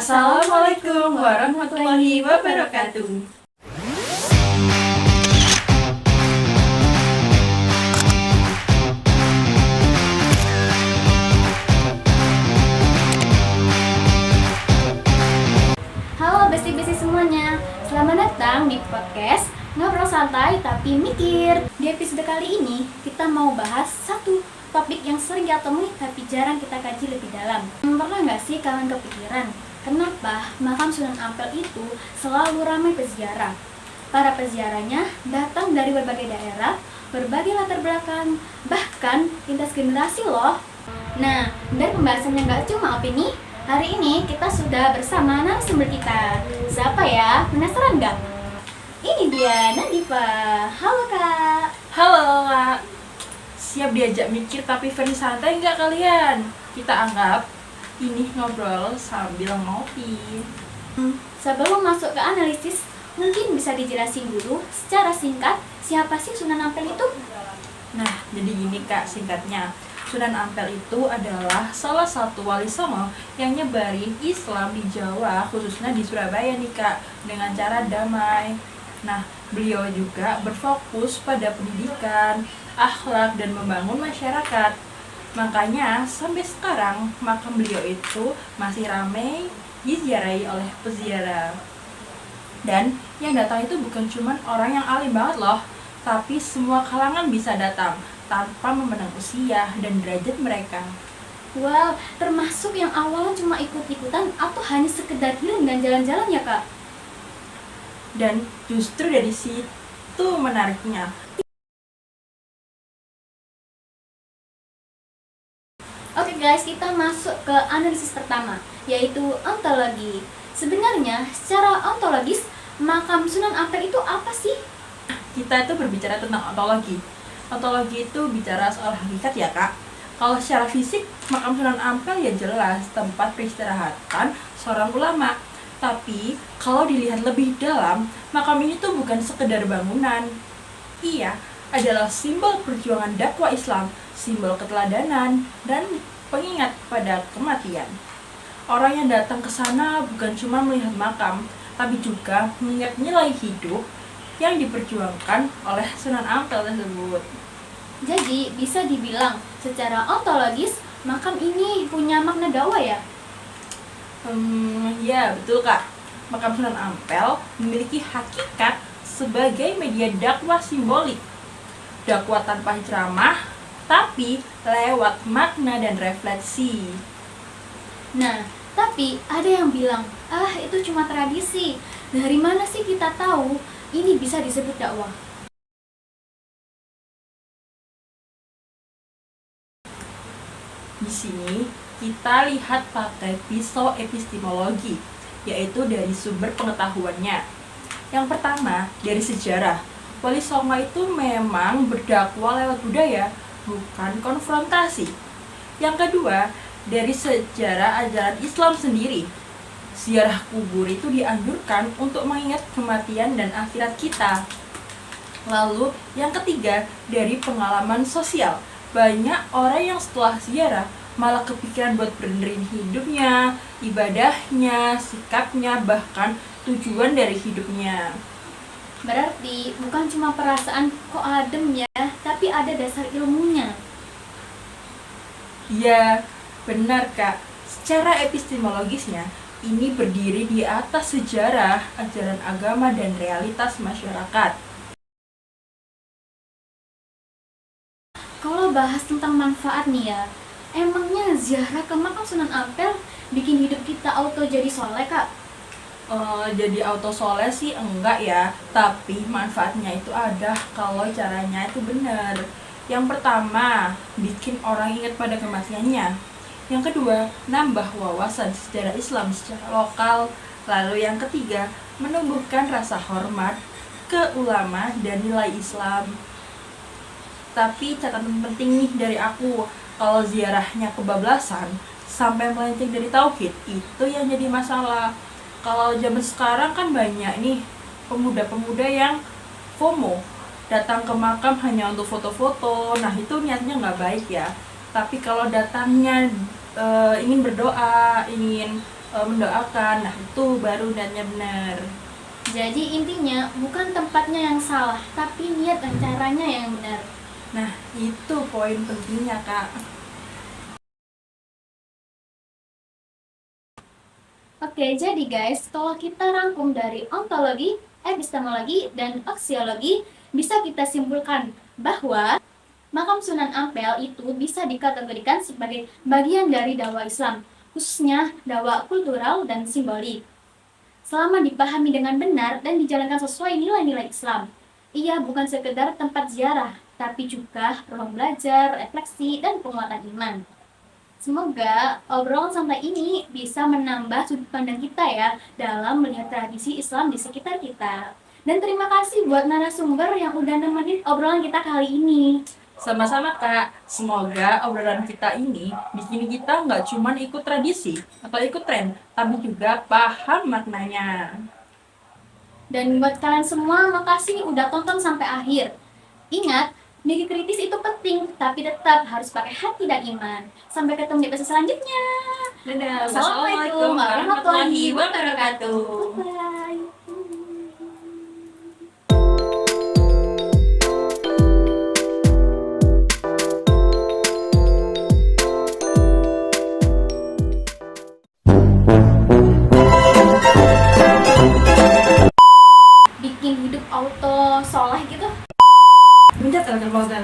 Assalamualaikum warahmatullahi wabarakatuh. Halo besti-besti semuanya, selamat datang di podcast Ngobrol Santai Tapi Mikir. Di episode kali ini, kita mau bahas satu topik yang sering kita temui tapi jarang kita kaji lebih dalam. Pernah nggak sih kalian kepikiran, kenapa makam Sunan Ampel itu selalu ramai peziarah? Para peziarahnya datang dari berbagai daerah, berbagai latar belakang, bahkan lintas generasi loh. Nah, dari pembahasannya nggak cuma opini, hari ini kita sudah bersama narasumber kita. Siapa ya? Penasaran nggak? Ini dia Nadifa. Halo Kak. Halo Kak, siap diajak mikir tapi versi santai nggak kalian? Kita anggap ini ngobrol sambil ngopi. Sebelum masuk ke analisis, mungkin bisa dijelasin dulu secara singkat siapa sih Sunan Ampel itu? Nah, jadi gini Kak singkatnya. Sunan Ampel itu adalah salah satu wali songo yang nyebarin Islam di Jawa, khususnya di Surabaya nih Kak, dengan cara damai. Nah, beliau juga berfokus pada pendidikan, akhlak, dan membangun masyarakat. Makanya sampai sekarang makam beliau itu masih ramai diziarahi oleh peziarah. Dan yang datang itu bukan cuma orang yang alim banget loh, tapi semua kalangan bisa datang tanpa memandang usia dan derajat mereka. Wow, termasuk yang awalnya cuma ikut-ikutan atau hanya sekedar healing dan jalan-jalan ya Kak? Dan justru dari situ menariknya. Oke guys, kita masuk ke analisis pertama, yaitu ontologi. Sebenarnya, secara ontologis, makam Sunan Ampel itu apa sih? Kita itu berbicara tentang ontologi. Ontologi itu bicara soal hakikat ya Kak. Kalau secara fisik, makam Sunan Ampel ya jelas tempat peristirahatan seorang ulama. Tapi kalau dilihat lebih dalam, makam ini tuh bukan sekedar bangunan. Ia adalah simbol perjuangan dakwah Islam, simbol keteladanan, dan pengingat pada kematian. Orang yang datang ke sana bukan cuma melihat makam, tapi juga mengingat nilai hidup yang diperjuangkan oleh Sunan Ampel tersebut. Jadi, bisa dibilang secara ontologis, makam ini punya makna dakwah ya? Ya betul Kak. Makam Sunan Ampel memiliki hakikat sebagai media dakwah simbolik. Dakwah tanpa ceramah, tapi lewat makna dan refleksi. Nah, tapi ada yang bilang, itu cuma tradisi. Dari mana sih kita tahu ini bisa disebut dakwah? Di sini kita lihat pakai pisau epistemologi, yaitu dari sumber pengetahuannya. Yang pertama, dari sejarah. Wali Songo itu memang berdakwah lewat budaya, bukan konfrontasi. Yang kedua, dari sejarah ajaran Islam sendiri. Ziarah kubur itu dianjurkan untuk mengingat kematian dan akhirat kita. Lalu, yang ketiga, dari pengalaman sosial. Banyak orang yang setelah ziarah malah kepikiran buat benerin hidupnya, ibadahnya, sikapnya, bahkan tujuan dari hidupnya. Berarti bukan cuma perasaan kok adem ya, tapi ada dasar ilmunya. Ya, benar Kak. Secara epistemologisnya, ini berdiri di atas sejarah, ajaran agama, dan realitas masyarakat. Kalau bahas tentang manfaat nih ya, emangnya ziarah ke makam Sunan Ampel bikin hidup kita auto jadi soleh Kak? Jadi auto soleh sih enggak ya, tapi manfaatnya itu ada kalau caranya itu benar. Yang pertama, bikin orang ingat pada kematiannya. Yang kedua, nambah wawasan sejarah Islam secara lokal. Lalu yang ketiga, menumbuhkan rasa hormat ke ulama dan nilai Islam. Tapi catatan penting nih dari aku, kalau ziarahnya kebablasan sampai melenceng dari tauhid, itu yang jadi masalah. Kalau zaman sekarang kan banyak nih pemuda-pemuda yang FOMO, datang ke makam hanya untuk foto-foto. Nah itu niatnya nggak baik ya. Tapi kalau datangnya ingin berdoa, ingin mendoakan. Nah, itu baru niatnya benar. Jadi intinya bukan tempatnya yang salah, tapi niat dan caranya yang benar. Nah, itu poin pentingnya, Kak. Oke, jadi guys, setelah kita rangkum dari ontologi, epistemologi, dan aksiologi, bisa kita simpulkan bahwa makam Sunan Ampel itu bisa dikategorikan sebagai bagian dari dakwah Islam, khususnya dakwah kultural dan simbolik. Selama dipahami dengan benar dan dijalankan sesuai nilai-nilai Islam, ia bukan sekedar tempat ziarah, tapi juga ruang belajar, refleksi, dan penguatan iman. Semoga obrolan santai ini bisa menambah sudut pandang kita ya dalam melihat tradisi Islam di sekitar kita. Dan terima kasih buat narasumber yang udah nemenin obrolan kita kali ini. Sama-sama, Kak. Semoga obrolan kita ini bikin kita nggak cuma ikut tradisi atau ikut tren, tapi juga paham maknanya. Dan buat kalian semua, makasih udah tonton sampai akhir. Ingat, mikir kritis itu penting, tapi tetap harus pakai hati dan iman. Sampai ketemu di episode selanjutnya. Dadah. Assalamualaikum warahmatullahi wabarakatuh. Bye. Bikin hidup auto soleh gitu. Pencet modal.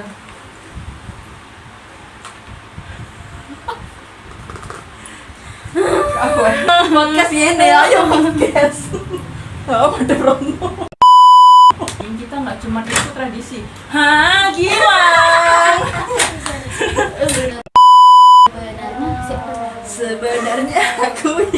Aku podcast ini ayo podcast. Oh, ada promo. Kita nggak cuma ikut tradisi. Hah, gimana? Sebenarnya Sebenarnya aku